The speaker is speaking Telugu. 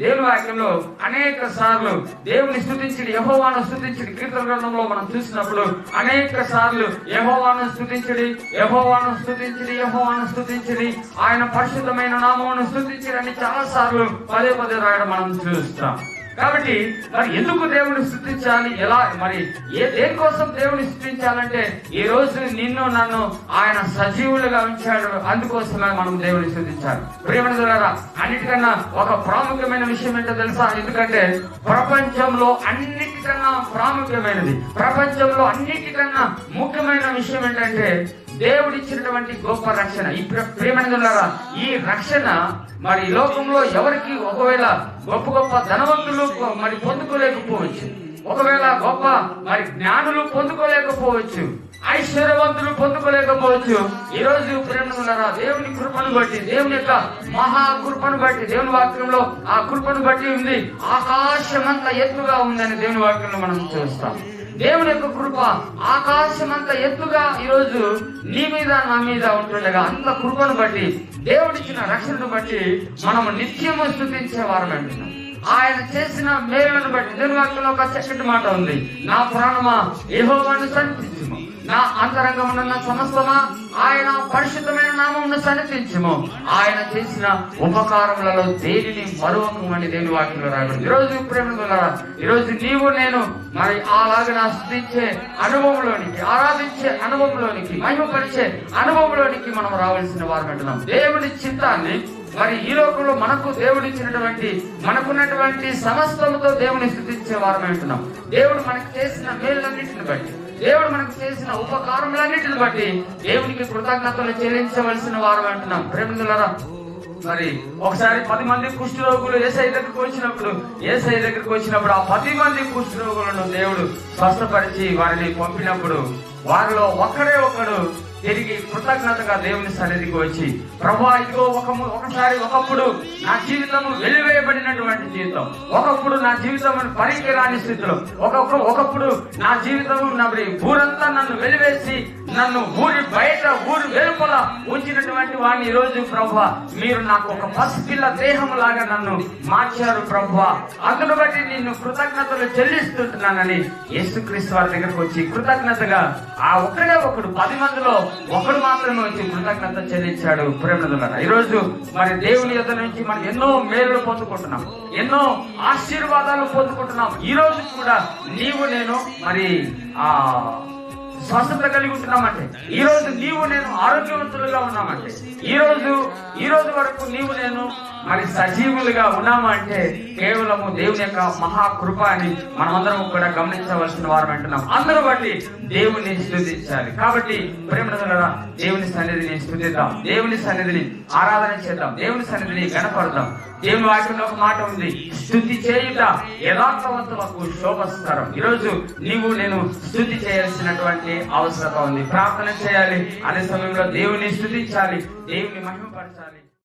దేవుని వాక్యంలో అనేక సార్లు దేవుని స్తుతించి యెహోవాను స్తుతించి కీర్తన గ్రంథంలో మనం చూసినప్పుడు అనేక సార్లు యెహోవాను స్తుతించడి, యెహోవాను స్తుతించడి, యెహోవాను స్తుతించడి, ఆయన పరిశుద్ధమైన నామమును స్తుతించడి అని చాలా సార్లు పదే పదే రాయడం మనం చూస్తాం. కాబట్టి మరి ఎందుకు దేవుని స్తుతించాలి, ఎలా మరి దేనికోసం దేవుని స్తుతించాలంటే ఈ రోజు నిన్ను నన్ను ఆయన సజీవులుగా ఉంచాడు, అందుకోసమే మనం దేవుని స్తుతించాలి. ప్రియమైనవారా, అన్నిటికన్నా ఒక ప్రాముఖ్యమైన విషయం ఏంటో తెలుసా? ఎందుకంటే ప్రపంచంలో అన్నిటికన్నా ప్రాముఖ్యమైనది, ప్రపంచంలో అన్నిటికన్నా ముఖ్యమైన విషయం ఏంటంటే దేవుడిచ్చినటువంటి గొప్ప రక్షణ. ఈ ప్రియమైనవారా, ఈ రక్షణ మరి లోకంలో ఎవరికి ఒకవేళ గొప్ప గొప్ప ధనవంతులు మరి పొందుకోలేకపోవచ్చు, ఒకవేళ గొప్ప మరి జ్ఞానులు పొందుకోలేకపోవచ్చు, ఐశ్వర్యవంతులు పొందుకోలేకపోవచ్చు. ఈ రోజు ప్రియమైనవారా, దేవుని కృపను బట్టి, దేవుని యొక్క మహా కృపను బట్టి, దేవుని వాక్యంలో ఆ కృపను బట్టి ఉంది, ఆకాశమంత ఎత్తుగా ఉందని దేవుని వాక్యంలో మనం చూస్తాం. దేవుని యొక్క కృప ఆకాశమంత ఎత్తుగా ఈరోజు నీ మీద నా మీద ఉంటుండగా అంత కృపను బట్టి, దేవుడిచ్చిన రక్షణను బట్టి మనము నిత్యము స్తుతించే వారం అంటున్నాం. ఆయన చేసిన మేలులను బట్టి దేవుని వాక్యంలో ఒక చక్కటి మాట ఉంది, నా ప్రాణమా యెహోవాను స్తుతించుము, నా అంతరంగమున్న సమస్తమా ఆయన పరిశుద్ధమైన నామమును సన్నిధించుము, ఆయన చేసిన ఉపకారములలో దేనిని మరువకమని దేవుని వాక్యంలో రాయబడింది. ఈరోజు ప్రేమలారా, ఈరోజు నీవు నేను మరి అలాగ స్తుతించే అనుభవంలోనికి, ఆరాధించే అనుభవంలోనికి, మహిమపరిచే అనుభవంలోనికి మనం రావాల్సిన వారు అంటున్నాం. దేవుని చిత్తాన్ని మరి ఈ లోకంలో మనకు దేవుడిచ్చినటువంటి మనకున్నటువంటి సమస్తముతో దేవుని స్తుతించే వారమే అంటున్నాం. దేవుడు మనకు చేసిన మేలులన్నింటిని బట్టి, దేవుడు మనకు చేసిన ఉపకారములన్నింటిని బట్టి దేవునికి కృతజ్ఞతలు చెల్లించవలసిన వారు అంటున్నాం. ప్రేమికులారా, మరి ఒకసారి 10 మంది కుష్ఠరోగులు యేసయ్య దగ్గరికి వచ్చినప్పుడు ఆ 10 మంది కుష్ఠరోగులను దేవుడు స్వస్థపరిచి వారిని పంపినప్పుడు వారిలో ఒకడు తిరిగి కృతజ్ఞతగా దేవుని సన్నిధికి వచ్చి, ప్రభువా ఇదిగో ఒకప్పుడు నా జీవితం వెలివేయబడినటువంటి జీవితం, ఒకప్పుడు నా జీవితం పనికిరాని స్థితిలో, ఒకప్పుడు నా జీవితం ఊరంతా నన్ను వెలివేసి నన్ను ఊరి బయట ఊరి వెలుపల ఉంచినటువంటి వాడిని ఈ రోజు ప్రభువా మీరు నాకు ఒక పసిపిల్ల దేహం లాగా నన్ను మార్చారు ప్రభువా, అందును బట్టి నిన్ను కృతజ్ఞతలు చెల్లిస్తుంటున్నానని యేసుక్రీస్తు వారి దగ్గరకు వచ్చి కృతజ్ఞతగా ఆ ఒకడు 10 మందిలో ఒకడు మాత్రమే వచ్చి కృతజ్ఞత చెల్లించాడు. ప్రేమనులారా, ఈరోజు మరి దేవుని యొద్ద నుంచి మనం ఎన్నో మేలులు పొందుకుంటున్నాం, ఎన్నో ఆశీర్వాదాలు పొందుకుంటున్నాం. ఈ రోజు కూడా నీవు నేను మరి స్వస్థత కలిగి ఉంటున్నామంటే, ఈ రోజు నీవు నేను ఆరోగ్యవంతులుగా ఉన్నామంటే, ఈ రోజు వరకు నీవు నేను మరి సజీవులుగా ఉన్నామంటే కేవలము దేవుని యొక్క మహాకృప అని మనమందరం కూడా గమనించవలసిన వారు అంటున్నాం. అందరూ బట్టి దేవుని స్తుతించాలి. కాబట్టి ప్రేమనులారా, దేవుని సన్నిధిని స్తుతిద్దాం, దేవుని సన్నిధిని ఆరాధన చేద్దాం, దేవుని సన్నిధిని గణపడదాం. దేవుని వాక్యంలో ఒక మాట ఉంది, స్తుతి చేయుట యథార్థవంతులకు శోభస్కరం. ఈరోజు నీవు నేను స్తుతి చేయాల్సినటువంటి అవసరం ఉంది. ప్రార్థన చేయాలి, అదే సమయంలో దేవుని స్తుతించాలి, దేవుని మహిమపరచాలి.